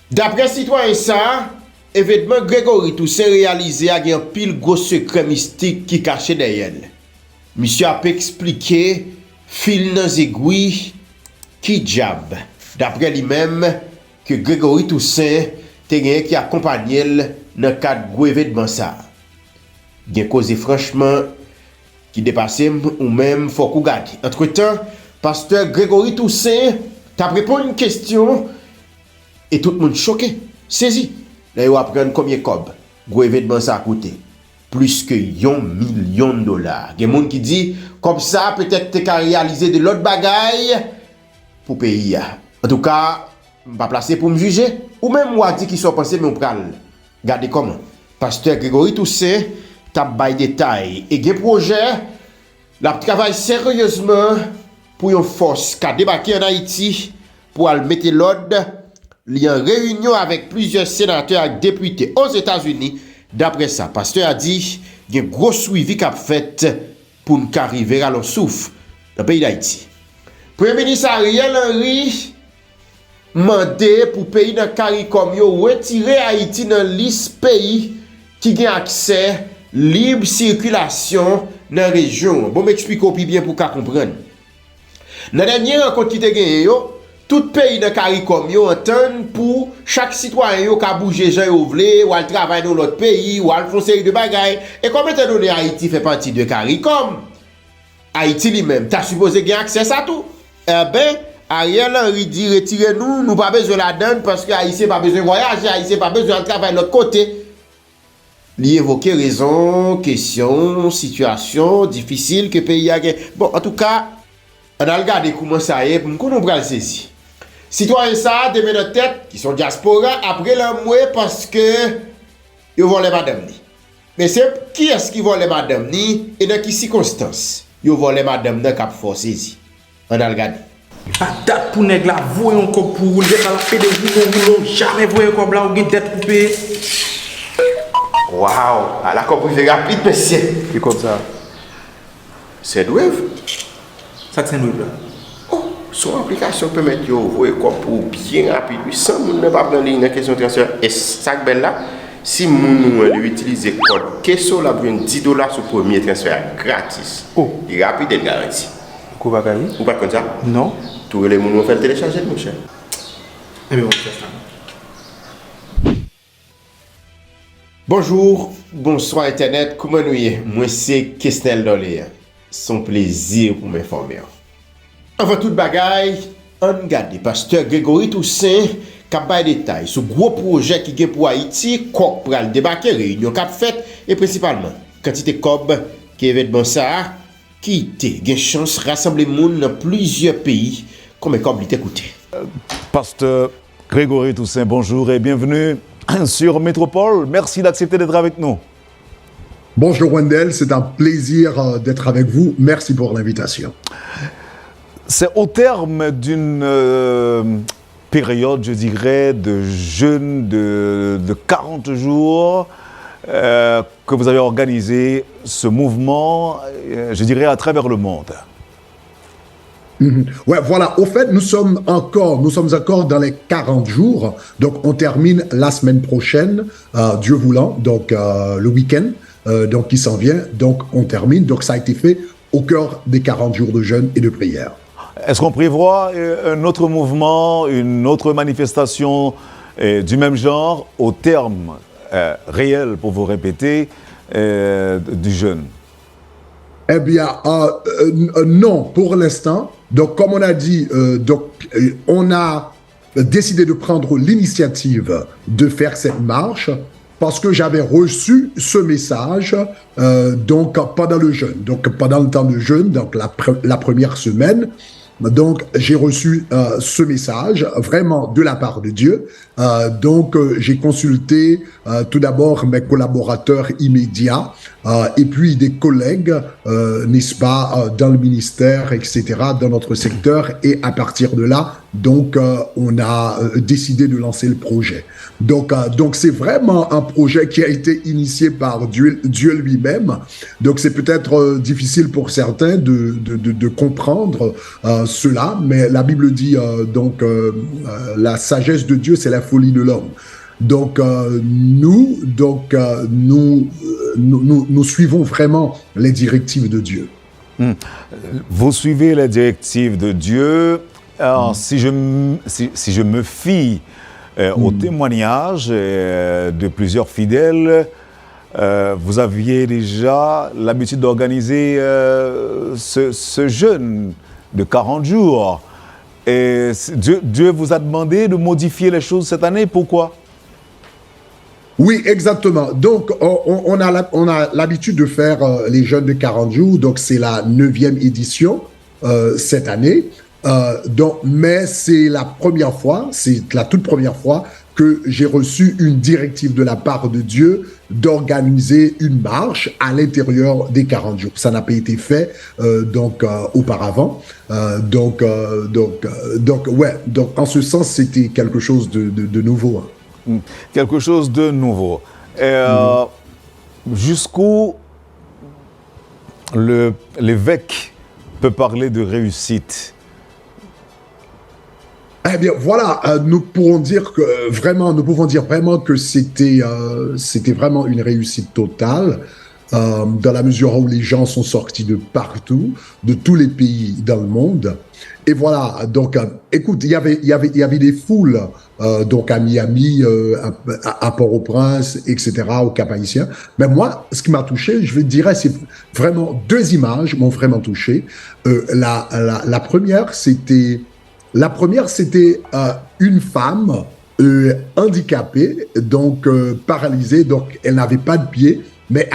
D'après citoyen ça, événement Grégory Toussaint réalisé a un pile gros secret mystique qui cachait derrière. Monsieur a expliqué fil dans aiguille qui diable. D'après lui-même que Grégory Toussaint te qui accompagnait dans le cadre de gros événement ça. Il a causé franchement qui dépassait ou même faut qu'on garde. Entre-temps, pasteur Grégory Toussaint t'a répondu une question et tout le monde choqué, saisi. Là, il va prendre combien de cob? Gros événement ça a coûté plus que 1 million de dollars. Il y a des gens qui disent comme ça peut-être tu as réalisé de l'autre bagaille pour payer. En tout cas, je ne vais pas placer pour me juger ou même moi dit qu'ils sont pensés mais on pral. Regardez comment. Pasteur Grégory Toussaint t'a bail détail et des projets la travaille sérieusement pour une force qui a débarqué en Haïti pour aller mettre l'ordre. Il y a une réunion avec plusieurs sénateurs et députés aux États-Unis. D'après ça, pasteur a dit qu'il y a un gros suivi qu'a fait pour nous arriver à l'on souffle dans le pays d'Haïti. Premier ministre Ariel Henry mandé pour pays dans le CARICOM retirer Haïti dans la liste pays qui ont accès libre circulation dans la région. Bon, m'explique bien pour qu'on comprenne. Dans la dernière rencontre qui a gagné, tout pays dans le CARICOM entend pour chaque citoyen qui a bougé, ou à travailler dans l'autre pays, ou à faire une série de bagailles. Et comme étant donné Haïti fait partie de CARICOM, Haïti lui-même, tu as supposé gagner accès à tout. Eh bien, Ariel Henry dit retirez-nous, nous pas besoin de la donne parce que Haïti pas besoin de voyager, Haïti pas besoin de travailler de l'autre côté. Il évoque raison, question, situation difficile que le pays a gagné. Bon, en tout cas, on a regardé comment ça est, pour nous le saisir. Citoyens ça, de notre tête, qui sont diaspora, après l'envoi parce que ils volent madame ni. Mais c'est qui est-ce qui vole madame ni et dans quelles circonstances ils volent madame ni cap force saisi. On a regardé. À date pour nèg la voyons comme pour rouler par la paix de vous, jamais voyons comme là ou une tête coupée. Waouh, à la compris rapide monsieur. Qui comme ça? C'est doué. Ça que c'est nous là. Oh, son application permet de voir comme pour bien rapide sans ne pas prendre une question de transfert. Et ça belle là, si nous utiliser code question là pour $10 sur premier transfert gratis. Oh, il est rapide et garanti. Vous pas gagner? Ou pas comme ça? Non. Tous les gens fait télécharger mon cher. Eh bien, on fait ça. Bonjour, bonsoir Internet, comment nous y est? Moi c'est Kestel Dolé. Son plaisir pour m'informer. Avant toute bagaille, on regarde pasteur Grégory Toussaint qui a des détails sur gros projet qui est pour Haïti, quoi pour le débarquer, réunion cap fait et principalement quantité cob qui événement ça qui a une chance de rassembler monde dans plusieurs pays comme cob il t'écoute. Pasteur Grégory Toussaint, bonjour et bienvenue sur Métropole. Merci d'accepter d'être avec nous. Bonjour Wendell, c'est un plaisir d'être avec vous. Merci pour l'invitation. C'est au terme d'une période, je dirais, de jeûne de 40 jours que vous avez organisé ce mouvement, je dirais, à travers le monde. Ouais, voilà. Au fait, nous sommes encore dans les 40 jours. Donc, on termine la semaine prochaine, Dieu voulant, donc le week-end. Donc, qui s'en vient. Donc, on termine. Donc, ça a été fait au cœur des 40 jours de jeûne et de prière. Est-ce qu'on prévoit un autre mouvement, une autre manifestation du même genre au terme réel, pour vous répéter, du jeûne? Eh bien, non, pour l'instant. Donc, comme on a dit, on a décidé de prendre l'initiative de faire cette marche parce que j'avais reçu ce message donc pendant le jeûne, donc pendant le temps de jeûne, donc la première semaine. Donc, j'ai reçu ce message vraiment de la part de Dieu. Donc, j'ai consulté tout d'abord mes collaborateurs immédiats et puis des collègues, n'est-ce pas, dans le ministère, etc., dans notre secteur. Et à partir de là, Donc, on a décidé de lancer le projet. Donc c'est vraiment un projet qui a été initié par Dieu lui-même. Donc, c'est peut-être difficile pour certains de comprendre cela, mais la Bible dit la sagesse de Dieu, c'est la folie de l'homme. Donc, nous suivons vraiment les directives de Dieu. Vous suivez les directives de Dieu. Alors, si je me fie au témoignage de plusieurs fidèles, vous aviez déjà l'habitude d'organiser ce jeûne de 40 jours. Et Dieu vous a demandé de modifier les choses cette année. Pourquoi ? Oui, exactement. Donc, on a l'habitude de faire les jeûnes de 40 jours. Donc, c'est la 9e édition cette année. Mais c'est la toute première fois que j'ai reçu une directive de la part de Dieu d'organiser une marche à l'intérieur des 40 jours. Ça n'a pas été fait auparavant. Donc en ce sens, c'était quelque chose de nouveau. Quelque chose de nouveau. Jusqu'où l'évêque peut parler de réussite? Eh bien, voilà, nous pouvons dire vraiment que c'était vraiment une réussite totale, dans la mesure où les gens sont sortis de partout, de tous les pays dans le monde. Et voilà, donc, écoute, il y avait des foules, donc à Miami, à Port-au-Prince, etc., au Cap-Haïtien. Mais moi, ce qui m'a touché, je dirais, c'est vraiment 2 images m'ont vraiment touché. La première, c'était une femme handicapée, donc paralysée, donc elle n'avait pas de pied, mais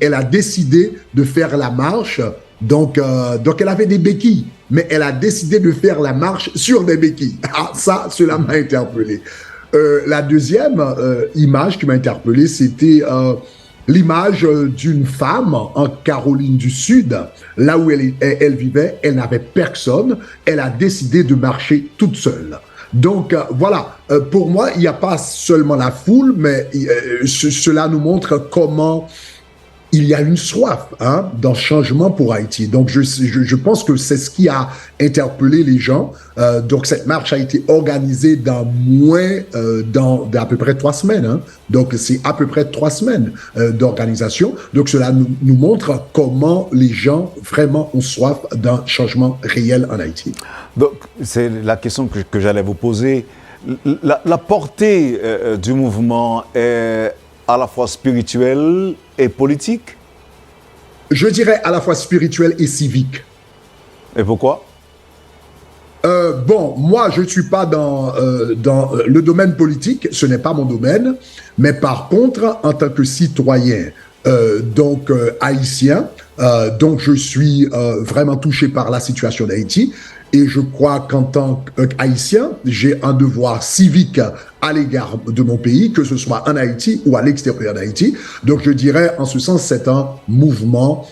elle a décidé de faire la marche. Donc elle avait des béquilles, mais elle a décidé de faire la marche sur des béquilles. Ah, cela m'a interpellé. La deuxième image qui m'a interpellé, c'était l'image d'une femme en Caroline du Sud, là où elle vivait, elle n'avait personne, elle a décidé de marcher toute seule. Donc voilà, pour moi, il n'y a pas seulement la foule, mais cela nous montre comment il y a une soif d'un changement pour Haïti. Donc, je pense que c'est ce qui a interpellé les gens. Donc, cette marche a été organisée dans à peu près 3 semaines. Donc, c'est à peu près 3 semaines d'organisation. Donc, cela nous montre comment les gens vraiment ont soif d'un changement réel en Haïti. Donc, c'est la question que j'allais vous poser. La portée du mouvement est à la fois spirituelle et politique? Je dirais à la fois spirituelle et civique. Et pourquoi? Bon, moi, je ne suis pas dans le domaine politique, ce n'est pas mon domaine, mais par contre, en tant que citoyen, haïtien, donc je suis vraiment touché par la situation d'Haïti. Et je crois qu'en tant qu'Haïtien, j'ai un devoir civique à l'égard de mon pays, que ce soit en Haïti ou à l'extérieur d'Haïti. Donc je dirais, en ce sens, c'est un mouvement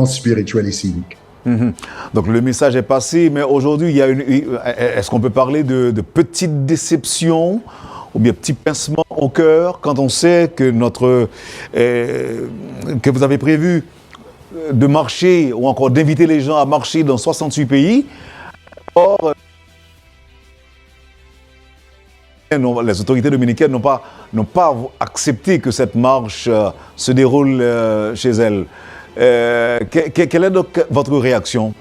spirituel et civique. Donc le message est passé, mais aujourd'hui, est-ce qu'on peut parler de petites déceptions ou bien petits pincements au cœur quand on sait que que vous avez prévu de marcher ou encore d'inviter les gens à marcher dans 68 pays. Or, les autorités dominicaines n'ont pas accepté que cette marche se déroule chez elles. Quelle est donc votre réaction?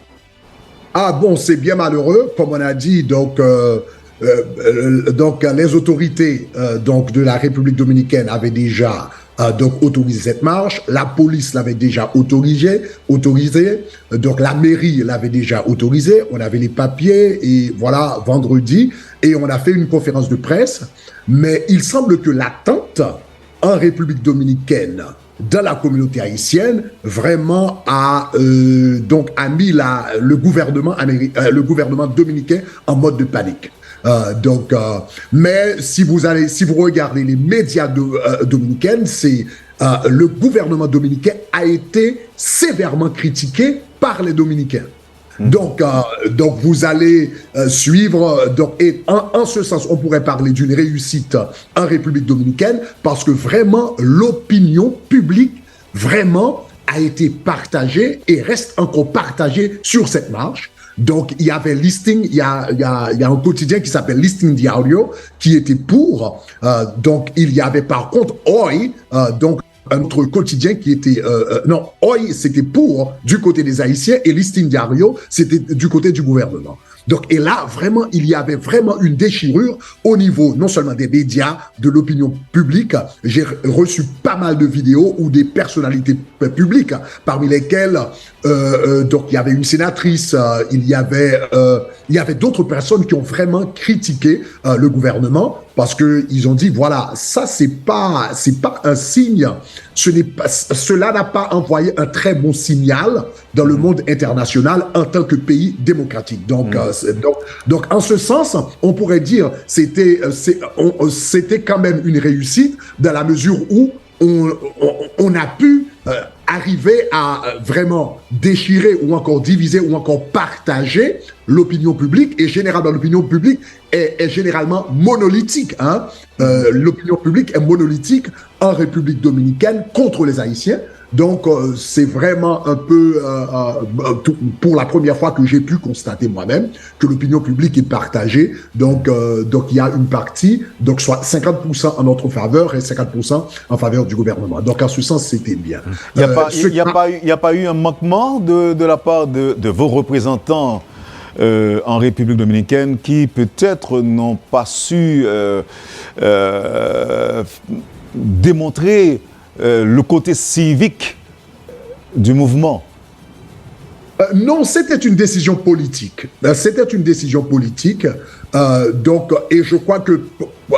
Ah bon, c'est bien malheureux, comme on a dit, donc les autorités de la République dominicaine avaient déjà autorisé cette marche, la police l'avait déjà autorisé, donc la mairie l'avait déjà autorisé, on avait les papiers et voilà, vendredi, et on a fait une conférence de presse, mais il semble que l'attente en République dominicaine, dans la communauté haïtienne, vraiment a mis le gouvernement dominicain en mode de panique. Mais si vous regardez les médias dominicains, le gouvernement dominicain a été sévèrement critiqué par les Dominicains. Donc vous allez suivre. Et en ce sens, on pourrait parler d'une réussite en République dominicaine parce que vraiment l'opinion publique vraiment a été partagée et reste encore partagée sur cette marche. Donc, il y avait Listing, il y a un quotidien qui s'appelle Listing Diario qui était pour. Donc, il y avait par contre Oi, donc un autre quotidien qui était... non, Oi, c'était pour du côté des Haïtiens et Listing Diario, c'était du côté du gouvernement. Donc, et là, vraiment, il y avait vraiment une déchirure au niveau non seulement des médias, de l'opinion publique. J'ai reçu pas mal de vidéos où des personnalités publiques, parmi lesquelles, donc, il y avait une sénatrice, il y avait d'autres personnes qui ont vraiment critiqué le gouvernement parce que ils ont dit, voilà, ça, c'est pas un signe, cela n'a pas envoyé un très bon signal dans le monde international en tant que pays démocratique. Donc, donc en ce sens, on pourrait dire c'était quand même une réussite dans la mesure où on a pu arriver à vraiment déchirer ou encore diviser ou encore partager l'opinion publique. Et généralement, l'opinion publique est généralement monolithique. Hein? L'opinion publique est monolithique en République dominicaine contre les Haïtiens. Donc, c'est vraiment un peu, pour la première fois que j'ai pu constater moi-même que l'opinion publique est partagée. Donc, il y a une partie, donc soit 50% en notre faveur et 50% en faveur du gouvernement. Donc, en ce sens, c'était bien. Il n'y a pas eu un manquement de la part de vos représentants en République dominicaine qui peut-être n'ont pas su démontrer le côté civique du mouvement? Non, c'était une décision politique. C'était une décision politique. Donc, et je crois que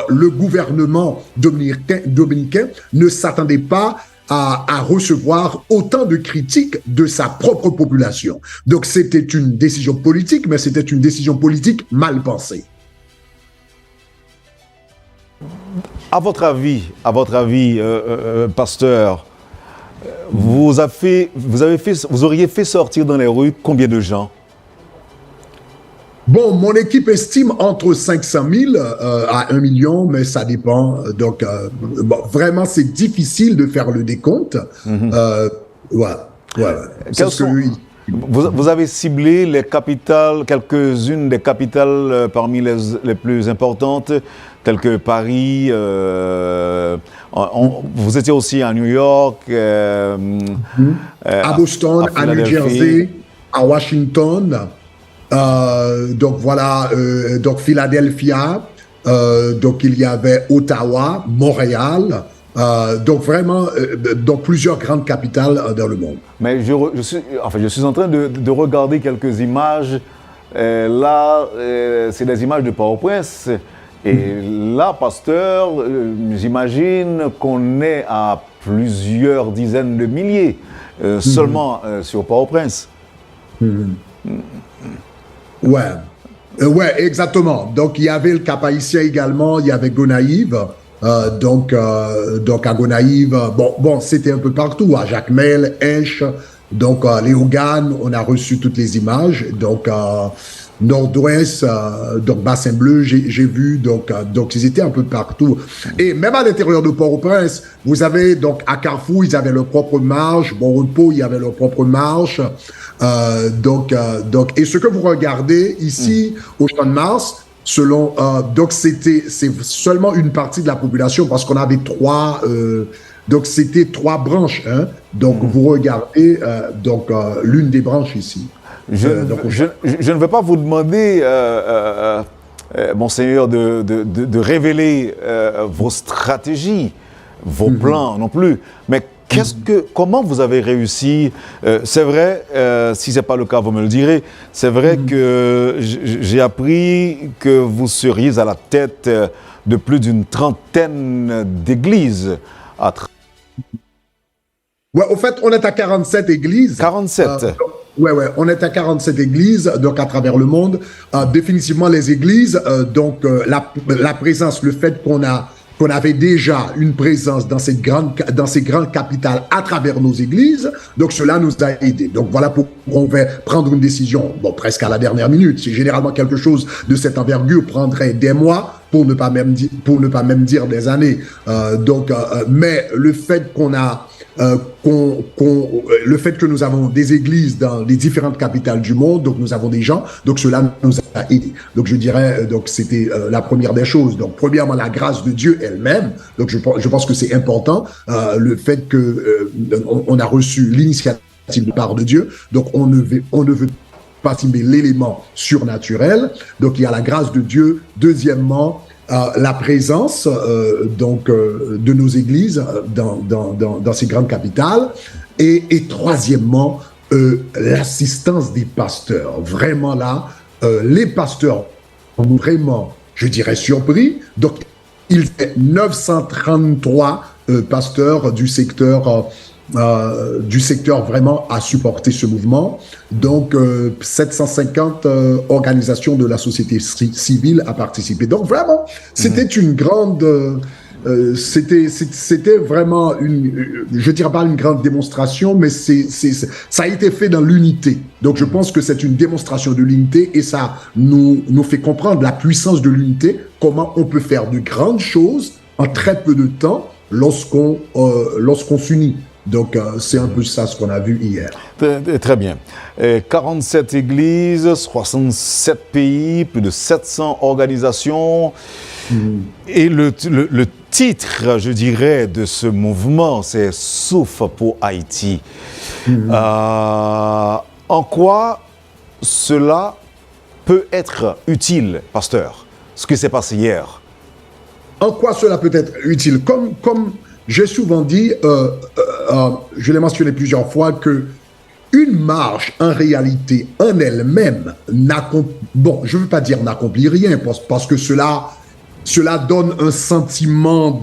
le gouvernement dominicain ne s'attendait pas à recevoir autant de critiques de sa propre population. Donc, c'était une décision politique, mais c'était une décision politique mal pensée. À votre avis, pasteur, vous auriez fait sortir dans les rues combien de gens? Bon, mon équipe estime entre 500 000 à 1 million, mais ça dépend. Donc, bon, vraiment, c'est difficile de faire le décompte. Voilà. Vous avez ciblé les capitales, quelques-unes des capitales parmi les plus importantes, telles que Paris. Vous étiez aussi à New York, à Boston, à New Jersey, à Washington. Donc voilà, donc Philadelphia. Donc il y avait Ottawa, Montréal. Donc vraiment, dans plusieurs grandes capitales dans le monde. Mais je suis en train de regarder quelques images. Là, c'est des images de Port-au-Prince. Et là, pasteur, j'imagine qu'on est à plusieurs dizaines de milliers seulement sur Port-au-Prince. Ouais, exactement. Donc il y avait le Cap-Haïtien également, il y avait Gonaïves. Donc à Gonaïves, bon, c'était un peu partout, à Jacmel, Inche, donc Léogane, on a reçu toutes les images, donc Nord-Ouest, donc Bassin Bleu, j'ai vu, donc ils étaient un peu partout. Et même à l'intérieur de Port-au-Prince, vous avez donc à Carrefour, ils avaient leur propre marche, Bon Repos, il y avait leur propre marche, donc et ce que vous regardez ici au Champ de Mars, selon donc c'est seulement une partie de la population parce qu'on avait donc c'était 3 branches, hein. Donc vous regardez l'une des branches ici. Je ne vais pas vous demander, Monseigneur, de révéler vos stratégies, vos plans non plus, mais comment vous avez réussi? C'est vrai, si ce n'est pas le cas, vous me le direz, c'est vrai que j'ai appris que vous seriez à la tête de plus d'une trentaine d'églises. Ouais, au fait, on est à 47 églises. 47 Ouais, on est à 47 églises, donc à travers le monde. Définitivement, les églises, donc la présence, le fait qu'on a qu'on avait déjà une présence dans ces grandes capitales à travers nos églises. Donc, cela nous a aidés. Donc, voilà pourquoi on va prendre une décision, bon, presque à la dernière minute. C'est généralement quelque chose de cette envergure prendrait des mois, pour ne pas même dire des années. Mais le fait qu'on a le fait que nous avons des églises dans les différentes capitales du monde, donc nous avons des gens, donc cela nous a aidés. Donc je dirais, donc c'était la première des choses. Donc premièrement la grâce de Dieu elle-même. Donc je pense que c'est important, le fait que on a reçu l'initiative de part de Dieu. Donc on ne veut pas estimer l'élément surnaturel. Donc il y a la grâce de Dieu. Deuxièmement, la présence de nos églises dans ces grandes capitales et troisièmement l'assistance des pasteurs. Vraiment là, les pasteurs ont vraiment, je dirais, surpris. Donc il y a 933 pasteurs du secteur vraiment à supporter ce mouvement. Donc, 750 organisations de la société civile à participer. Donc, vraiment, c'était une grande... c'était vraiment je dirais pas une grande démonstration, mais ça a été fait dans l'unité. Donc, je pense que c'est une démonstration de l'unité et ça nous fait comprendre la puissance de l'unité, comment on peut faire de grandes choses en très peu de temps lorsqu'on s'unit. Donc, c'est un peu ça ce qu'on a vu hier. Très bien. 47 églises, 67 pays, plus de 700 organisations. Et le titre, je dirais, de ce mouvement, c'est « Souffle pour Haïti ». En quoi cela peut être utile, pasteur, ce qui s'est passé hier? En quoi cela peut être utile? Comme j'ai souvent dit, je l'ai mentionné plusieurs fois, que une marche, en réalité, en elle-même, je ne veux pas dire n'accomplit rien, parce que cela donne un sentiment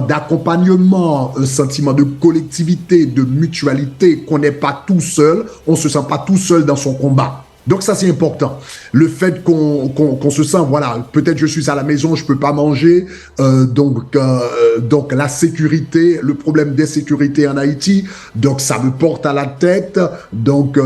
d'accompagnement, un sentiment de collectivité, de mutualité, qu'on n'est pas tout seul, on ne se sent pas tout seul dans son combat. Donc ça, c'est important. Le fait qu'on se sent, voilà, peut-être je suis à la maison, je peux pas manger, donc la sécurité, le problème d'insécurité en Haïti, donc ça me porte à la tête, donc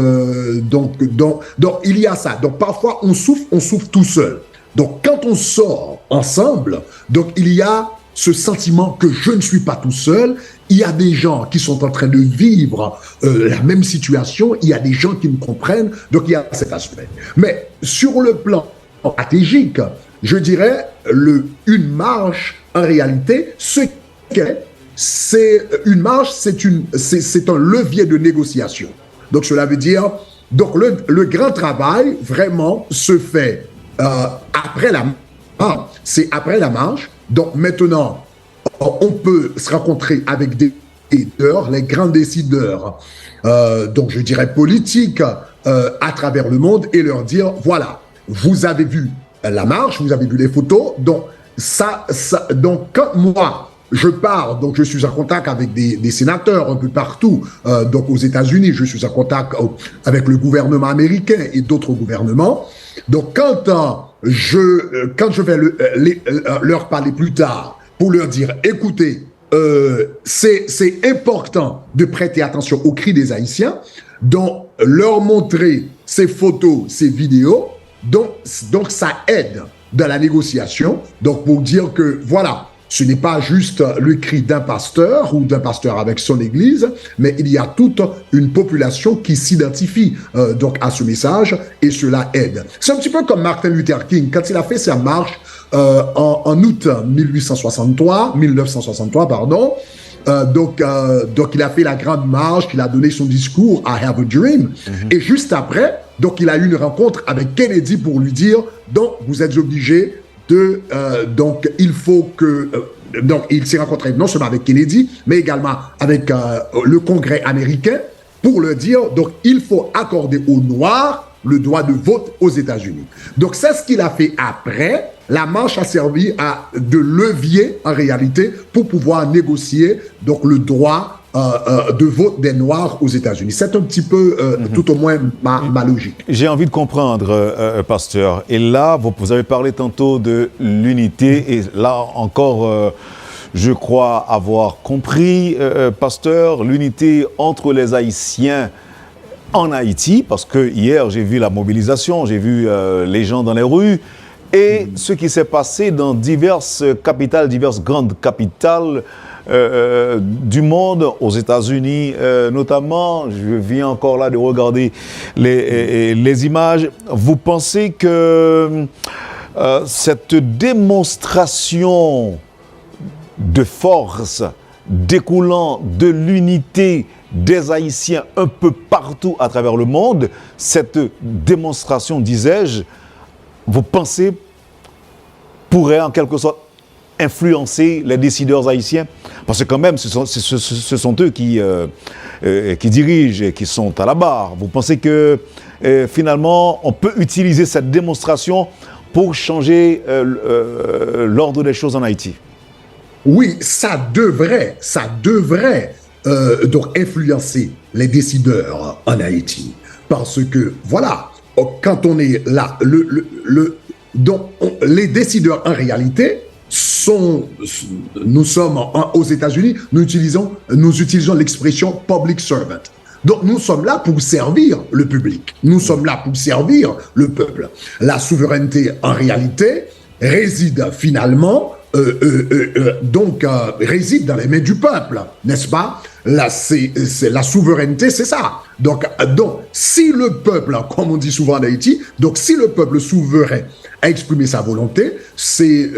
il y a ça. Donc parfois on souffre tout seul. Donc quand on sort ensemble, donc il y a ce sentiment que je ne suis pas tout seul. Il y a des gens qui sont en train de vivre la même situation. Il y a des gens qui me comprennent. Donc, il y a cet aspect. Mais sur le plan stratégique, je dirais, une marche, en réalité, c'est une marche, c'est un levier de négociation. Donc, cela veut dire, donc le grand travail, vraiment, se fait après la marche. C'est après la marche. Donc maintenant, on peut se rencontrer avec des leaders, les grands décideurs, donc je dirais politiques, à travers le monde et leur dire, voilà, vous avez vu la marche, vous avez vu les photos, donc donc quand moi, je pars, donc je suis en contact avec des sénateurs un peu partout, donc aux États-Unis, je suis en contact avec le gouvernement américain et d'autres gouvernements, donc quand je vais leur parler plus tard pour leur dire, écoutez, c'est important de prêter attention aux cris des Haïtiens, donc leur montrer ces photos, ces vidéos, donc ça aide dans la négociation, donc pour dire que voilà, ce n'est pas juste le cri d'un pasteur ou d'un pasteur avec son église, mais il y a toute une population qui s'identifie donc à ce message et cela aide. C'est un petit peu comme Martin Luther King, quand il a fait sa marche en août 1963, donc il a fait la grande marche, il a donné son discours « I have a dream ». Et juste après, donc il a eu une rencontre avec Kennedy pour lui dire « donc vous êtes obligés donc il faut que donc il s'est rencontré non seulement avec Kennedy mais également avec le Congrès américain pour leur dire donc il faut accorder aux Noirs le droit de vote aux États-Unis. Donc c'est ce qu'il a fait après. La marche a servi de levier en réalité pour pouvoir négocier donc le droit de vote des Noirs aux États-Unis. C'est un petit peu, tout au moins, ma logique. J'ai envie de comprendre, pasteur. Et là, vous avez parlé tantôt de l'unité. Et là encore, je crois avoir compris, pasteur, l'unité entre les Haïtiens en Haïti. Parce que hier, j'ai vu la mobilisation, j'ai vu les gens dans les rues. Et ce qui s'est passé dans diverses capitales, diverses grandes capitales du monde, aux États-Unis notamment. Je viens encore là de regarder les images. Vous pensez que cette démonstration de force découlant de l'unité des Haïtiens un peu partout à travers le monde, cette démonstration, disais-je, vous pensez pourrait en quelque sorte influencer les décideurs haïtiens? Parce que quand même, ce sont eux qui dirigent et qui sont à la barre. Vous pensez que finalement, on peut utiliser cette démonstration pour changer l'ordre des choses en Haïti? Oui, ça devrait donc influencer les décideurs en Haïti. Parce que, voilà, quand on est là, donc, les décideurs en réalité nous sommes aux États-Unis, nous utilisons l'expression public servant. Donc nous sommes là pour servir le public, nous sommes là pour servir le peuple. La souveraineté en réalité réside finalement réside dans les mains du peuple, n'est-ce pas? Là, la souveraineté, c'est ça. Donc, si le peuple, comme on dit souvent en Haïti, donc si le peuple souverain a exprimé sa volonté, c'est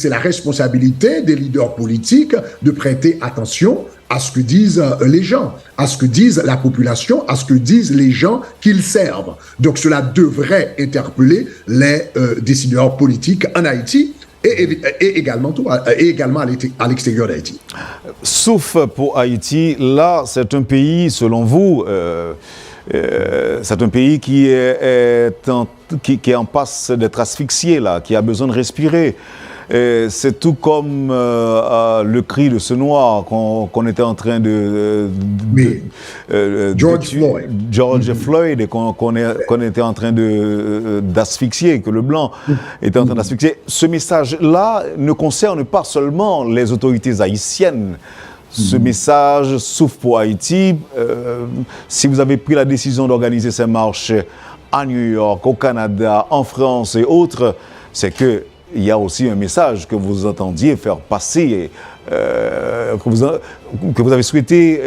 la responsabilité des leaders politiques de prêter attention à ce que disent les gens, à ce que disent la population, à ce que disent les gens qu'ils servent. Donc cela devrait interpeller les décideurs politiques en Haïti, et également à l'extérieur d'Haïti. Sauf pour Haïti, là, c'est un pays, selon vous, c'est un pays qui est en passe d'être asphyxié, là, qui a besoin de respirer. C'est tout comme le cri de ce noir qu'on était en train George Floyd, et qu'on était en train d'asphyxier, que le blanc était en train d'asphyxier. Ce message-là ne concerne pas seulement les autorités haïtiennes. Ce message souffre pour Haïti. Si vous avez pris la décision d'organiser ces marches à New York, au Canada, en France et autres, c'est que il y a aussi un message que vous entendiez faire passer, que vous avez souhaité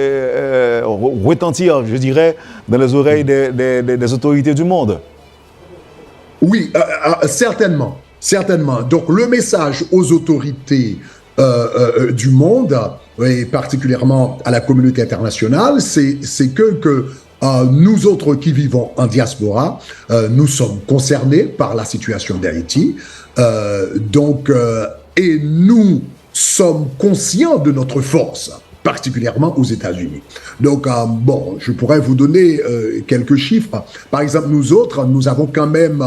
retentir, je dirais, dans les oreilles des autorités du monde. Oui, certainement. Donc le message aux autorités du monde, et particulièrement à la communauté internationale, c'est que nous autres qui vivons en diaspora, nous sommes concernés par la situation d'Haïti. Et nous sommes conscients de notre force, particulièrement aux États-Unis. Donc, je pourrais vous donner quelques chiffres. Par exemple, nous autres, nous avons quand même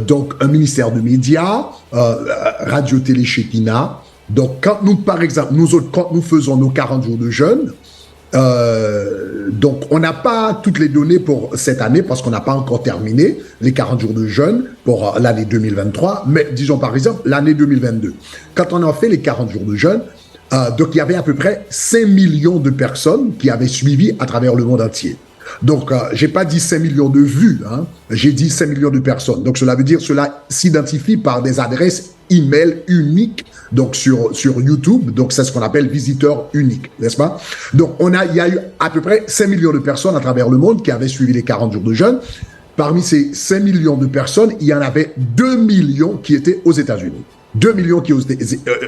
donc un ministère de médias, Radio-Télé Shekinah. Donc, quand nous, par exemple, nous autres, quand nous faisons nos 40 jours de jeûne, donc on n'a pas toutes les données pour cette année parce qu'on n'a pas encore terminé les 40 jours de jeûne pour l'année 2023, mais disons par exemple l'année 2022. Quand on a fait les 40 jours de jeûne, donc il y avait à peu près 5 millions de personnes qui avaient suivi à travers le monde entier. Donc, j'ai pas dit 5 millions de vues, hein, j'ai dit 5 millions de personnes. Donc, cela veut dire cela s'identifie par des adresses email uniques, donc sur YouTube. Donc, c'est ce qu'on appelle visiteurs uniques, n'est-ce pas? Donc, il y a eu à peu près 5 millions de personnes à travers le monde qui avaient suivi les 40 jours de jeûne. Parmi ces 5 millions de personnes, il y en avait 2 millions qui étaient aux États-Unis. 2 millions qui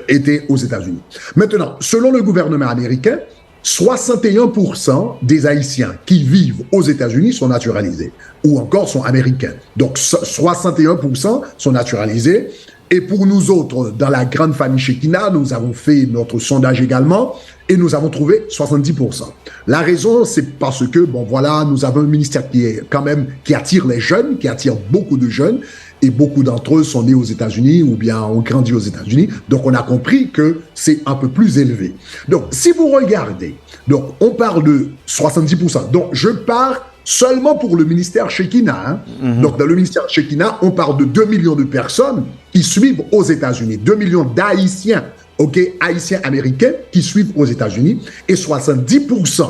étaient aux États-Unis. Maintenant, selon le gouvernement américain, 61% des Haïtiens qui vivent aux États-Unis sont naturalisés, ou encore sont américains. Donc 61% sont naturalisés. Et pour nous autres, dans la grande famille Shekinah, nous avons fait notre sondage également, et nous avons trouvé 70%. La raison, c'est parce que, nous avons un ministère qui attire les jeunes, qui attire beaucoup de jeunes, et beaucoup d'entre eux sont nés aux États-Unis ou bien ont grandi aux États-Unis. Donc, on a compris que c'est un peu plus élevé. Donc, si vous regardez, donc, on parle de 70%. Donc, je pars seulement pour le ministère Shekinah. Donc, dans le ministère Shekinah, on parle de 2 millions de personnes qui suivent aux États-Unis. 2 millions d'Haïtiens, Haïtiens-Américains qui suivent aux États-Unis. Et 70%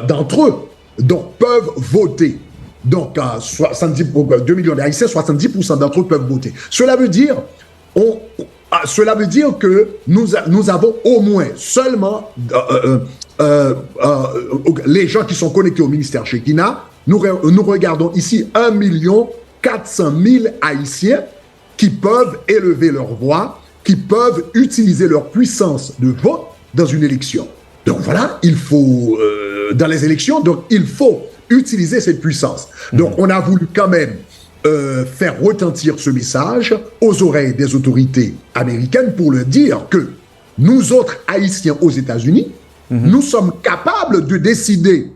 d'entre eux donc, peuvent voter. Donc, 2 millions d'Haïtiens, 70% d'entre eux peuvent voter. Cela veut dire que nous avons au moins seulement les gens qui sont connectés au ministère Shekinah. Nous regardons ici 1 400 000 Haïtiens qui peuvent élever leur voix, qui peuvent utiliser leur puissance de vote dans une élection. Donc voilà, il faut, dans les élections, donc il faut utiliser cette puissance. Donc, on a voulu quand même faire retentir ce message aux oreilles des autorités américaines pour leur dire que nous autres Haïtiens aux États-Unis, nous sommes capables de décider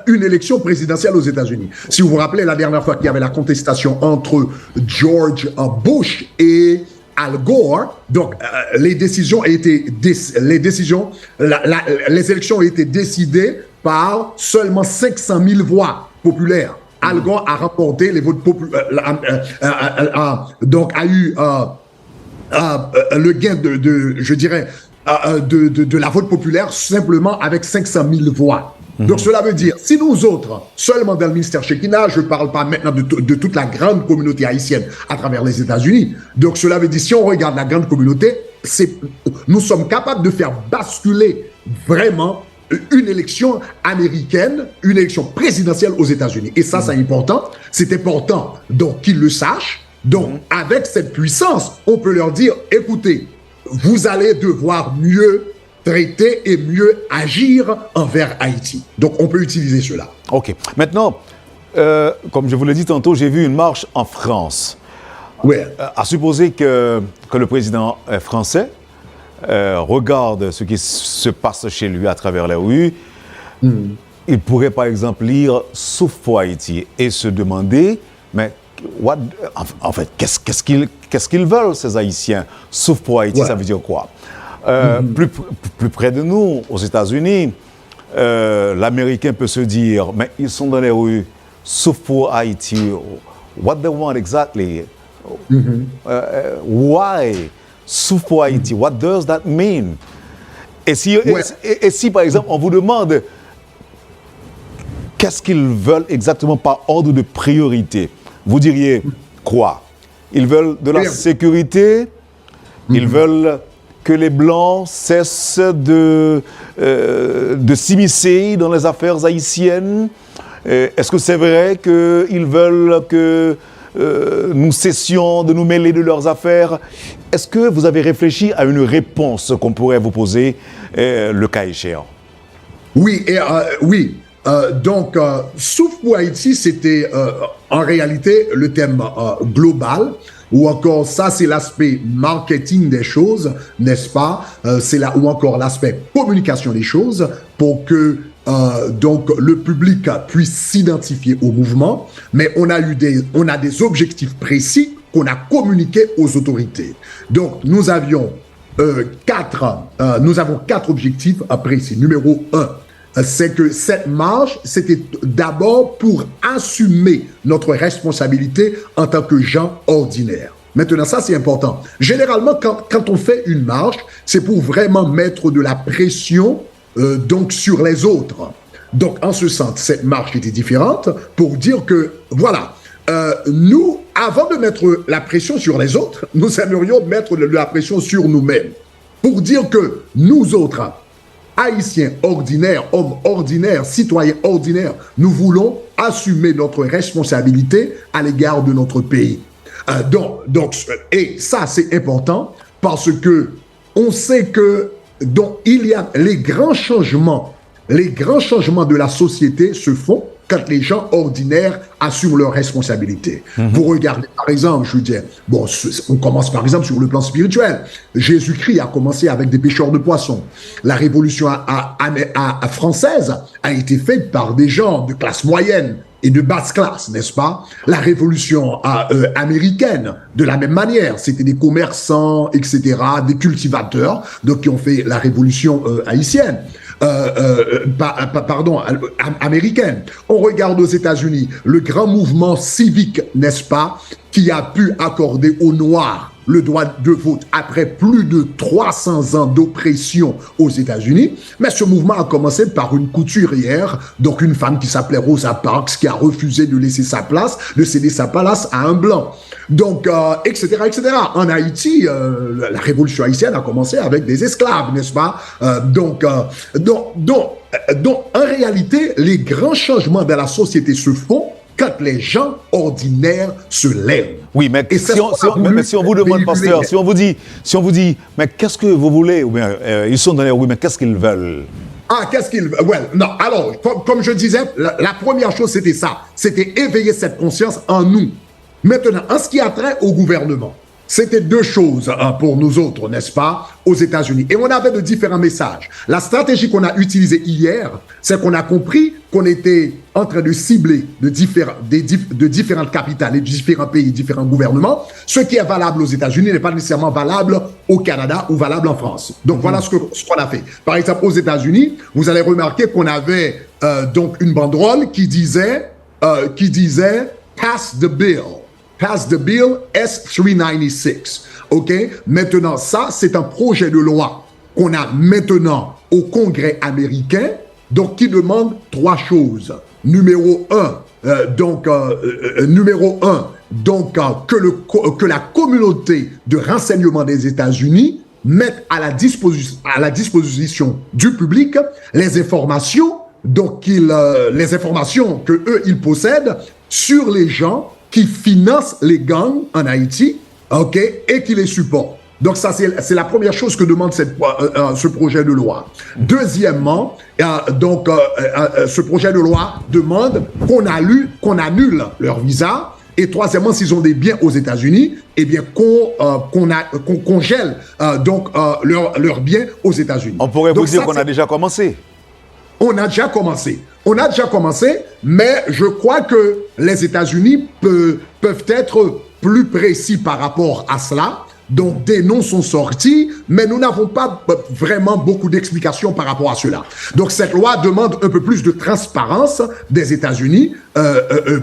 une élection présidentielle aux États-Unis. Si vous vous rappelez, la dernière fois qu'il y avait la contestation entre George Bush et Al Gore, donc les élections ont été décidées par seulement 500 000 voix populaires. Al Gore a remporté les votes populaires, donc a eu le gain de la vote populaire simplement avec 500 000 voix. Donc cela veut dire, si nous autres, seulement dans le ministère Shekinah, je ne parle pas maintenant de toute la grande communauté haïtienne à travers les États-Unis, donc cela veut dire, si on regarde la grande communauté, nous sommes capables de faire basculer vraiment une élection américaine, une élection présidentielle aux États-Unis. Et ça, c'est important. C'est important, donc, qu'ils le sachent. Donc, avec cette puissance, on peut leur dire, écoutez, vous allez devoir mieux traiter et mieux agir envers Haïti. Donc, on peut utiliser cela. OK. Maintenant, comme je vous l'ai dit tantôt, j'ai vu une marche en France. Ouais. À supposer que le président français regarde ce qui se passe chez lui à travers les rues, il pourrait par exemple lire « Sauf pour Haïti » et se demander, mais en fait, qu'est-ce qu'ils veulent ces Haïtiens? « Sauf pour Haïti », ça veut dire quoi? Plus près de nous, aux États-Unis, l'Américain peut se dire, mais ils sont dans les rues, sauf pour Haïti. What they want exactly? Why? Sauf pour Haïti. What does that mean? Et si, par exemple, on vous demande qu'est-ce qu'ils veulent exactement par ordre de priorité, vous diriez quoi? Ils veulent de la sécurité, ils veulent que les Blancs cessent de s'immiscer dans les affaires haïtiennes. Est-ce que c'est vrai qu'ils veulent que nous cessions de nous mêler de leurs affaires? Est-ce que vous avez réfléchi à une réponse qu'on pourrait vous poser, le cas échéant? Oui, donc, sauf pour Haïti, c'était en réalité le thème global, ou encore ça, c'est l'aspect marketing des choses, n'est-ce pas? C'est là ou encore l'aspect communication des choses pour que donc le public puisse s'identifier au mouvement, mais on a des objectifs précis qu'on a communiqués aux autorités. Donc, nous avons quatre objectifs précis. Numéro 1, c'est que cette marche, c'était d'abord pour assumer notre responsabilité en tant que gens ordinaires. Maintenant, ça, c'est important. Généralement, quand on fait une marche, c'est pour vraiment mettre de la pression donc sur les autres. Donc, en ce sens, cette marche était différente pour dire que, voilà, nous, avant de mettre la pression sur les autres, nous aimerions mettre de la pression sur nous-mêmes pour dire que nous autres, Haïtiens ordinaires, hommes ordinaires, citoyens ordinaires, nous voulons assumer notre responsabilité à l'égard de notre pays. Et ça, c'est important parce que on sait que donc, il y a les grands changements de la société se font quand les gens ordinaires assument leurs responsabilités. Vous regardez, par exemple, je veux dire, bon, on commence par exemple sur le plan spirituel. Jésus-Christ a commencé avec des pêcheurs de poissons. La révolution française a été faite par des gens de classe moyenne et de basse classe, n'est-ce pas? La révolution américaine, de la même manière, c'était des commerçants, etc., des cultivateurs, donc qui ont fait la révolution haïtienne. Américaine. On regarde aux États-Unis le grand mouvement civique, n'est-ce pas, qui a pu accorder aux Noirs le droit de vote après plus de 300 ans d'oppression aux États-Unis. Mais ce mouvement a commencé par une couturière, donc une femme qui s'appelait Rosa Parks, qui a refusé de laisser sa place, de céder sa place à un blanc. Donc, etc., etc. En Haïti, la révolution haïtienne a commencé avec des esclaves, n'est-ce pas? Donc, en réalité, les grands changements dans la société se font quand les gens ordinaires se lèvent. Oui, mais si on vous demande, pasteur, si on vous dit, mais qu'est-ce que vous voulez? Ou bien, ils sont dans les rues, mais qu'est-ce qu'ils veulent? Ah, qu'est-ce qu'ils veulent? Well, non, alors, comme je disais, la première chose, c'était ça. C'était éveiller cette conscience en nous. Maintenant, en ce qui a trait au gouvernement, c'était deux choses pour nous autres, n'est-ce pas, aux États-Unis. Et on avait de différents messages. La stratégie qu'on a utilisée hier, c'est qu'on a compris qu'on était en train de cibler de différentes capitales et de différents pays, différents gouvernements. Ce qui est valable aux États-Unis n'est pas nécessairement valable au Canada ou valable en France. Donc voilà ce qu'on a fait. Par exemple, aux États-Unis, vous allez remarquer qu'on avait donc une banderole qui disait « Pass the bill ». Pass the bill S396. OK? Maintenant, ça, c'est un projet de loi qu'on a maintenant au Congrès américain, donc qui demande trois choses. Numéro un, que la communauté de renseignement des États-Unis mette à la disposition du public les informations, les informations que eux ils possèdent sur les gens qui financent les gangs en Haïti, ok, et qui les supportent. Donc ça, c'est la première chose que demande ce projet de loi. Deuxièmement, ce projet de loi demande qu'on annule leur visa. Et troisièmement, s'ils ont des biens aux États-Unis, eh bien qu'on gèle leurs biens aux États-Unis. On pourrait vous dire qu'on a déjà commencé. On a déjà commencé, mais je crois que les États-Unis peuvent être plus précis par rapport à cela. Donc, des noms sont sortis, mais nous n'avons pas vraiment beaucoup d'explications par rapport à cela. Donc, cette loi demande un peu plus de transparence des États-Unis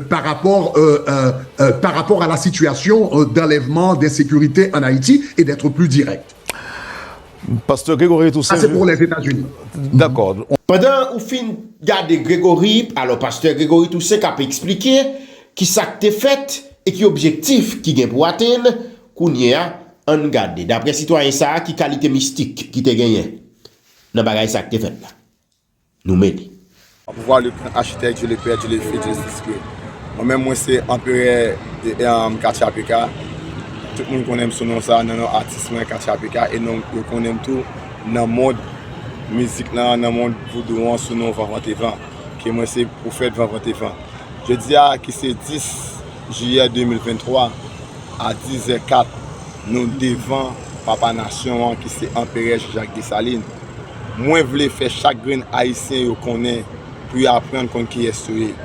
par rapport à la situation d'enlèvement, d'insécurité en Haïti et d'être plus direct. Pasteur Grégory Toussaint. Ça, c'est pour les États-Unis. D'accord. Pendant ou fin garder Grégory, alors pasteur Grégory Toussaint a expliqué qui ça que fait et qui objectif qui gagne pour atteindre qu'on y a en garde. D'après citoyen ça qui qualité mystique qui te gagné. Dans bagay ça que fait là. Nous mettons. Pour voir le plan architecte, je l'ai fait, je l'ai fait. Moi-même, moi, c'est empereur de quartier APK. Tout le monde connaît son nom, ça, dans l'artiste, quartier APK. Et nous connaissons tout dans le monde musique, dans le monde voodoo, son nom, Vent. Qui moi, c'est prophète Vent. Je dis que c'est 10 juillet 2023 à 10h04, nous devant Papa Nation, qui c'est empereur Jacques Dessalines. Moi, je voulais faire chaque grain haïtien qu'on connaît pour apprendre qui est soué.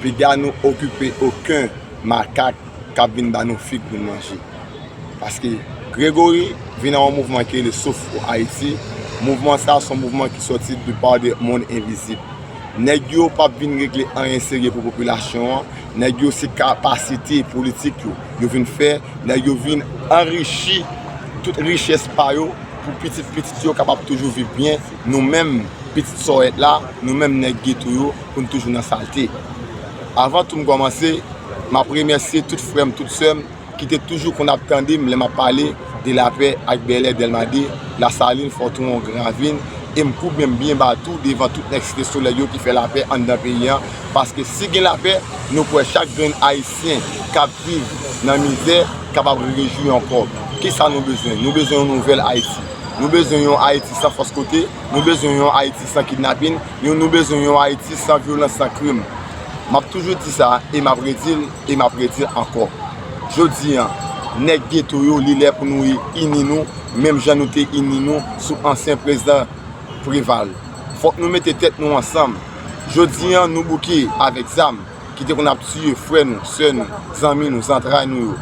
Puis, nous occuper aucun macaque qui vient nous faire pour manger. Parce que Grégory vient dans un mouvement qui est le Souffle au Haïti. Le mouvement, ça, c'est un mouvement qui sortit du part du monde invisible. Nèg yo pas vinn régler rien sérieux pour la population, nèg yo c'est capacité politique yo vinn faire, nèg yo vinn enrichir toute richesse pa yo pour petit yo capable toujours vivre bien, nous-mêmes petite soeur là, nous-mêmes nèg ghetto yo pour toujours dans saleté. Avant tout commencer, m'a remercier tout frère, toute sœur qui était toujours qu'on attendait, me m'a parlé de la paix avec Bel-Air Delmadé, la Saline, Fortune, Gravine. Et je coupe même bien battu devant toute l'excité soleil qui fait la paix en dans le pays. Parce que si il y a la paix, nous pouvons chaque grain haïtien qui vit dans la misère, capable de réjouir encore. Qu'est-ce que nous avons besoin? Nous avons besoin d'une nouvelle Haïti. Nous avons besoin d'une Haïti sans fausse côté. Nous avons besoin d'une Haïti sans kidnapping. Nous avons besoin d'une Haïti sans violence, sans crime. Je toujours dit ça et je prédit encore. Je dis, les ghetto yo li pour nous ini nous, même Jean nous ini nous sous ancien président Préval. Faut que nous mettions tête nous ensemble. Je dis nous bouquer avec ZAM qui te qu'on a tué frères nous, sœurs nous, amis nous, entrailles nous.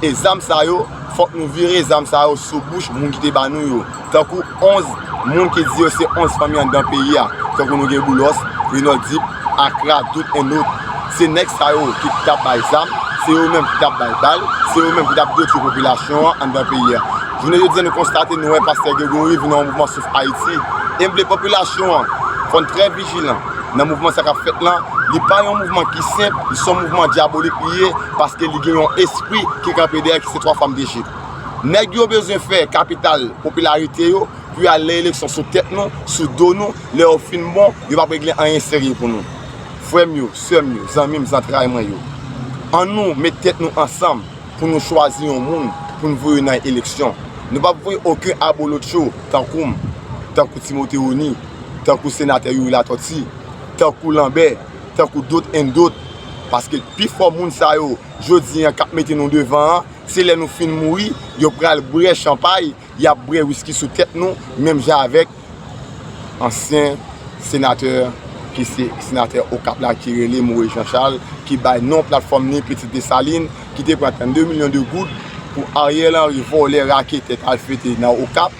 Et zam sa yo, faut que nous virer zam sa yo sous bouche moun qui te ba nous yo. Tant que 11 moun qui dit c'est 11 familles dans le pays tant que nous gen Boulos, Renol Dip, Accra, tout un autre. C'est next sa yo qui tape par zam, c'est eux même qui tape par balle, c'est eux même qui tape d'autres populations dans le pays. Je voulais dire nous constater nous pasteur Grégory vient en mouvement sur Haïti et les populations sont très vigilants. Dans le mouvement ça a fait là, il n'est pas un mouvement qui est simple, ils sont un mouvement diabolique lié parce qu'il y a un esprit qui est campé derrière qui c'est 3 femmes d'Égypte. Nèg yo besoin faire capital popularité yo, puis aller l'élection sous tête nous, sous dos nous, leur fin bon, il va pas régler rien sérieux pour nous. Frères mieux, sœurs mieux, amis mes entrailles yo. En nous mettre tête nous ensemble pour nous choisir un monde, pour nous voir dans l'élection. Nous ne pouvons pas voir aucun abolocho tant que Timothée Oni, tant que sénateur Yuri Toti, tant que Lambert, tant que d'autres et d'autres. Parce que le plus fort monde ça yo, je dis quand mettez nous devant, c'est là nous fin mourir, yo pral boire champagne, y a boire whisky sous tête nous, même j'ai avec ancien sénateur qui c'est sénateur au Cap là qui relé Maurice Jean-Charles qui bail non plateforme ni Petite Dessalines qui te prend 2 millions de gouttes pour Ariel Henry voler raquette à fêter dans au Cap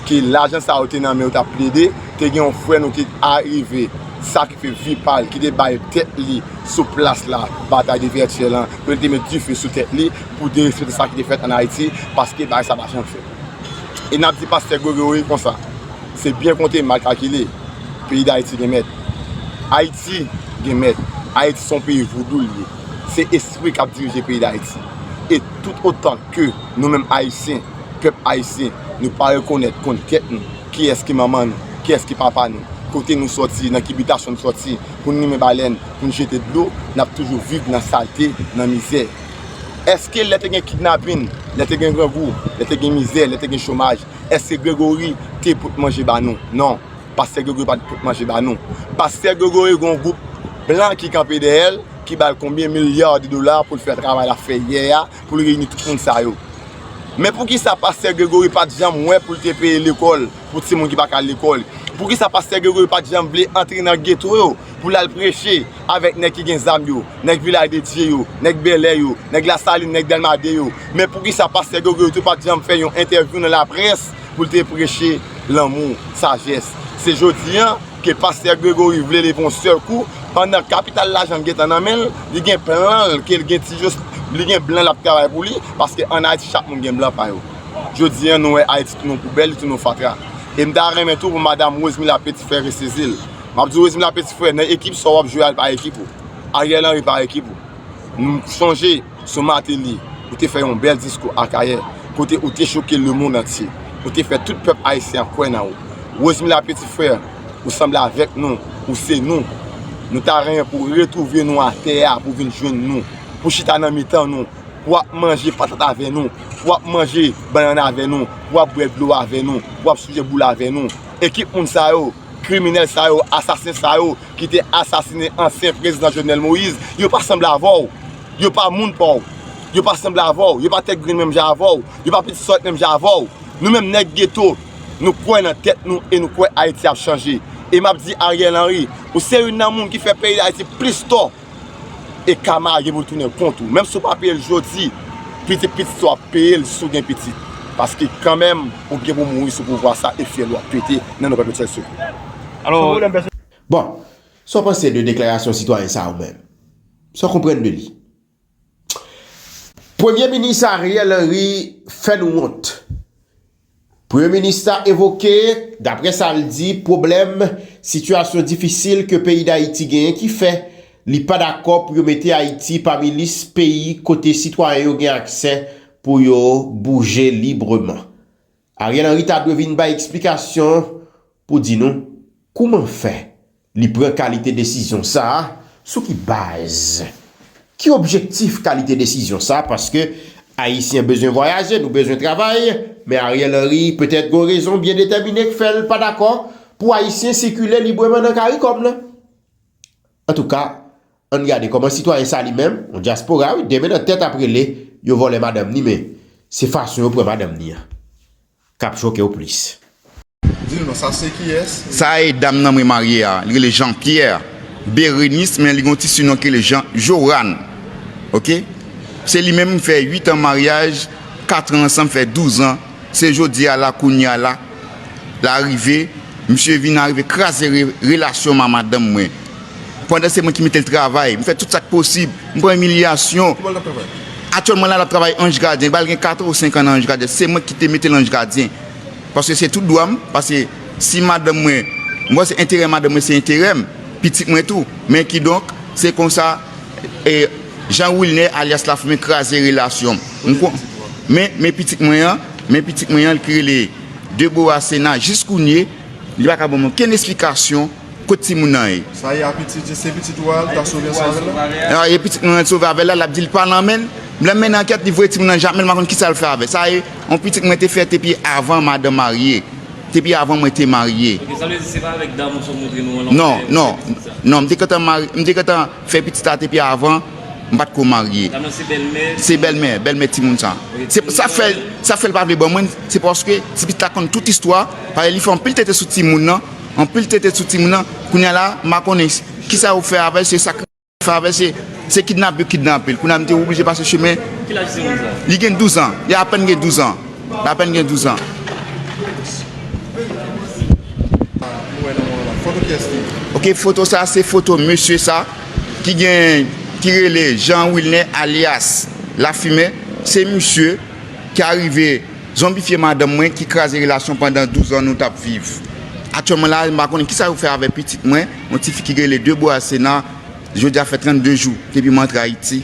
qui l'argent ça a été dans mais on t'a plaidé, tu gen un frère nous qui arrivé sacrifié Vipal qui te bail tête li sur place là bataille de virtuel là pour te mettre du feu sur tête li pour dire ce ça qui est fait en Haïti parce que bail ça va jamais fait. Et n'a dit pasteur Grégory comme ça. C'est bien compté mal calculé. Pays d'Haïti gen mettre Haïti gen mettre Haïti son pays voodoo lié. C'est esprit qui a dirigé le pays d'Haïti. Et tout autant que nous-mêmes haïtiens, peuple haïtien, nous ne pas reconnaître qu'on tête nous, qui est-ce qui maman nous, qui est-ce qui papa nous, côté nous sortir, dans l'habitation nous sortir, pour nous mettre baleine, pour nous jeter de l'eau, nous avons toujours vécu dans la saleté, dans la misère. Est-ce que les kidnapping, les grand goût, les misère, les chômage, est-ce que Grégory t'es pour manger bah nous? Non, pasteur Grégory pas pour manger bah nous. Pasteur Grégory a un groupe blanc qui campé derrière, qui balle combien milliards de dollars pour faire travail à faire hier, pour réunir tout le monde ça yo. Mais pour qui ça pasteur Grégory pas de jambe ouais pour te payer l'école, pour ces gens qui pas à l'école. Pour qui ça pasteur Grégory pas de jambe voulait entrer dans le ghetto yo, pour aller prêcher avec nèg qui gen zam yo, nèg village de Dieu yo, nèg Bel-Air yo, nèg La Saline, nèg Delmade yo. Mais pour qui ça pasteur Grégory pas de jambe faire une interview dans la presse pour te prêcher l'amour, sagesse. C'est jodi que pasteur Grégory voulait les bons seul coup pendant capital l'argent qui est en amène, il y a un plan qu'il y a juste il y a blanc la travail pour lui parce que en Haïti chaque monde gagne blanc par eux. Je dis nous Haïti tout nos poubelles, tout nos fatra. Et m'da remet tout pour madame Rosemilla Petit Frère et ses îles. M'a dit Rosemilla Petit Frère dans équipe so jouer par équipe. Ariel Henry par équipe. Nous changer ce matin li pour te faire un bel discours à carrière, côté où te choquer le monde entier. Pour te faire tout le peuple haïtien quoi dans Rosemilla Petit Frère, vous semblez avec nous, ou c'est nous. Nous t'avons rien pour retrouver nous à terre, pour venir joindre nous, pour chiter dans mi-temps nous, pour manger patate avec nous, pour manger banane avec nous, pour boire de l'eau avec nous, pour souiller boule avec nous. Équipe moun sa yo, criminel sa yo, assassin sa yo, qui était assassiné ancien président Jovenel Moïse, yo pas semblé avoir, yo pas moun pour, yo pas semblé avoir, yo pas tête green même j'avoir, yo pas petit sort même j'avoir. Nous même nèg ghetto, nous croyons dans tête nous et nous croyons Haïti a changé. Et m'a dit Ariel Henry, c'est une monde qui fait payer Haïti plus tôt et Camargue pour tourner compte. Même si vous ne payez le jeudi, petit soit payé le sous petit. Parce que quand même, on peut mourir sur pouvoir ça et faire loi péter dans nos peuples. Alors, bon, sans penser de déclaration citoyenne ça ou même, sans comprendre de lui. Premier ministre Ariel Henry fait nous honte. Premier ministre a évoqué, d'après ça le dit, problème, situation difficile que le pays d'Haïti gagne qui fait, il pas d'accord pour mettre Haïti parmi les pays côté citoyen qui ont accès pour bouger librement. Ariel Henry a dû une explication pour dire nous comment faire, il prend qualité décision ça, sous qui base, qui objectif qualité décision ça parce que Haïtiens besoin voyager, nous besoin travailler, mais Ariel Henry peut-être une raison bien déterminée qui fait pas d'accord pour Haïtiens circuler librement dans le CARICOM. En tout cas, on regarde comment citoyen ça lui-même, on diaspora, oui, demain dans tête après les, yo vole madame ni mais c'est façon pour madame ni. Cap choqué au plus. Dis-nous ça c'est qui est? Ça est dame nan marié, il est Jean-Pierre. Bérénice, mais il y a un petit surnom qui est le Jean Joran. OK? C'est lui-même fait 8 ans de mariage, 4 ans ensemble, fait 12 ans. C'est jeudi à la Kounia là, l'arrivée, monsieur vient arriver, craser relation avec madame moi. Pendant c'est moi qui mettais le travail, je fais tout ça possible, je prends humiliation. Actuellement là, je travaille ange gardien, il y a 4 ou 5 ans ange gardien, c'est moi qui te mettais l'ange gardien. Parce que c'est tout droit, parce que si madame moi c'est intérêt, madame moi c'est intérêt, petit moi tout, mais qui donc, c'est comme ça, et Jean Wilner alias la femme craser relation. Mais petit moyen, il crée les deux beaux à Sénat jusqu'au nez, il n'y a pas aucune explication côté Mounaï. Ça y est, c'est petit oual, tu as sauvé ça avec là? Il y a petit Mounaï sauvé avec là, il a dit le pas l'emmène. Il mène enquête, il voit petit Mounaï jamais, mais qui ça le fait avec. Ça y est, on petit Mounaï était fait depuis avant madame mariée. Depuis avant moi était marié. Ça veut dire c'est pas avec dame on se montre nous. Non, me dit que tu fait petit tard depuis avant. Je ne marié. C'est belle-mère Timounsa. Ça fait le pas bon. C'est parce que si tu racontes toute histoire, il faut un pile tête sous Timoun, un pile tête sous Timoun, qu'on y a là, ma connaisse. Qui ça vous fait avec c'est ça fait avec c'est kidnappé. Qu'on a été obligé de passer le chemin. Il a 12 ans. Il a à peine 12 ans. OK, photo ça c'est photo monsieur ça qui gagne relève Jean Wilner alias La Fumée, c'est monsieur qui est arrivé zombifié madame moi qui crase relation pendant 12 ans nous t'a vivre. Actuellement là, je connais qui ça vous fait avec petite moi, mon petit fille qui relève deux bois à Sénat, je déjà fait 32 jours depuis m'entrer Haïti.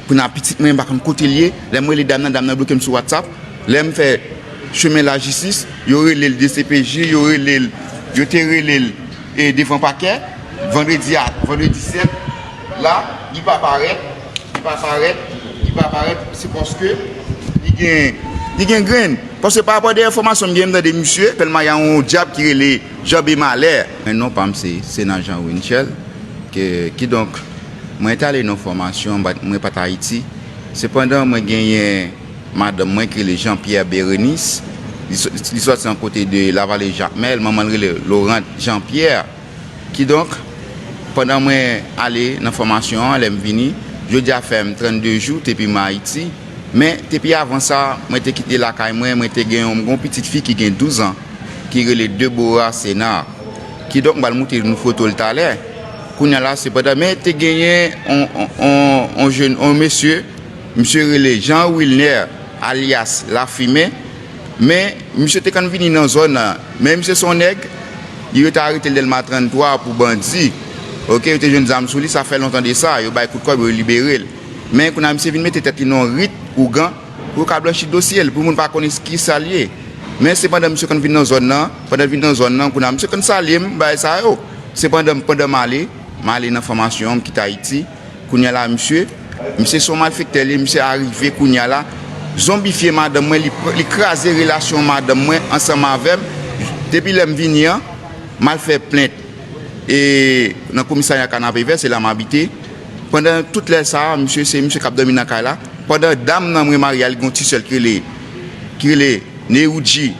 Pour na petite moi par contre côté lié, les moi les dames bloqué sur WhatsApp, les me fait chemin la justice, il y aurait le DCPJ, il y aurait le yo te relève et devant paquet vendredi 7 là, il va apparaître, c'est parce que il y a une graine. Parce que par rapport à des informations que j'ai dans des messieurs, tellement il y a un diable qui est le job et malheur. Mais non, pas c'est Jean Winchell qui donc, moi j'ai allé dans formation, moi pas à Haïti. Cependant, moi j'ai gagné madame moi qui est le Jean-Pierre Bérénice. Il soit en côté de la vallée Jacmel, maman Laurent Jean-Pierre qui donc pendant moi aller dans la formation, elle est venue, je déjà fait 32 jours depuis Haïti, mais depuis avant ça, moi j'ai quitté la caille, moi j'ai une petite fille qui a 12 ans, qui est les deux Bora Sénat, qui donc va montrer une photo le talent. Là, c'est pas mais j'ai gagné un jeune, un monsieur relé Jean Wilner alias La Fumée, mais monsieur était quand venu dans la zone, mais monsieur son nègre, il était arrêté le 33 pour bandit. OK, il était jeune âme sous lui, ça fait longtemps de ça, il a coup de corps, il libéré. Mais quand on a mis mettre tête non rit ou gant pour qu'à blanchir dossier pour monde pas connaître qui s'allier. Mais c'est pendant monsieur quand vient dans zone là, pendant vient dans zone là, qu'on a monsieur quand s'allier, bah ça yo. C'est pendant malé dans formation qui Haïti, qu'on y a là monsieur son malfecteur, monsieur arrivé qu'on y a là zombifié madame moi, il craser relation madame moi ensemble avec depuis l'aime venir mal fait plainte. Et dans le commissariat Canapé Vert, c'est là m'habiter. Pendant toutes les ça, monsieur c'est monsieur Cap Domina Kala. Pendant dame nan marié, il gonti seul qui est Neouji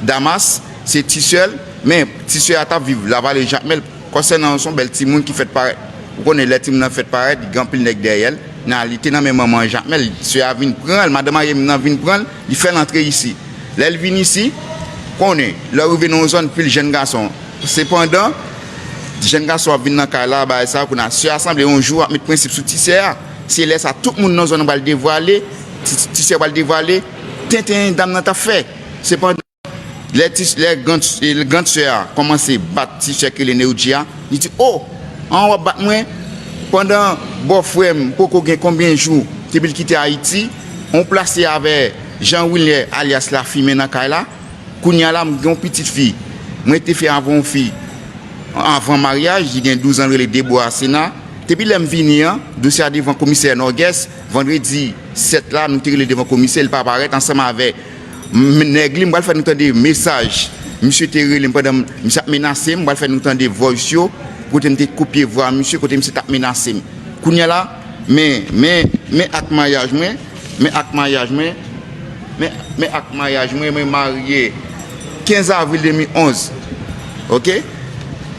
Damas, c'est Tissel, mais Tissel a ta vivre la vallée Jacmel concernant son bel petit monde qui fait paraître. Vous connaissez les petits monde fait paraître, il gampil nèg derrière. N'aalité dans même maman Jacmel, Tissel a vinn prendre, madame a vinn prendre, il fait l'entrée ici. Là il vient ici, connaît, là arrivé dans zone puis le jeune garçon. Cependant, les jeunes garçons viennent dans le cas là, ça qu'on a su assembler un jour avec le principe sous Tisser. C'est là ça tout le monde dans la zone va le dévoiler, Tisser va le dévoiler. Tintin dame n'a pas fait. Cependant, les grandes sœurs commencent à battre Tisser que les Néodia. Ils disent oh, on va battre moi pendant bon frère pour combien de jours qu'il quitter Haïti, on placé avec Jean Wilner alias La Fumée dans le cas là. Qu'on y a là une petite fille. Moi, j'ai fait avant fille, avant mariage, j'ai 12 ans de débois à Sénat. Depuis que je suis venu, dossier devant le commissaire Norgues, vendredi 7 là, nous avons devant le commissaire, il pas apparaître ensemble avec Négli, je vais faire nous entendre des messages. Monsieur Terrell, monsieur a menacé, je vais faire nous entendre des voix pour me copier voix, monsieur, côté monsieur a menacé. Qu'on y a là, mais avec mariage, marié 15 avril 2011, ok?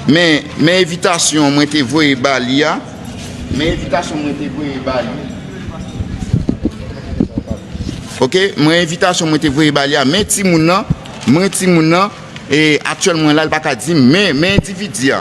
Mais invitation moi te voye balia. Mais invitation moi te voye balia. OK, moi invitation moi te voye balia, mais ti moun nan et actuellement là il pas ka di mais individu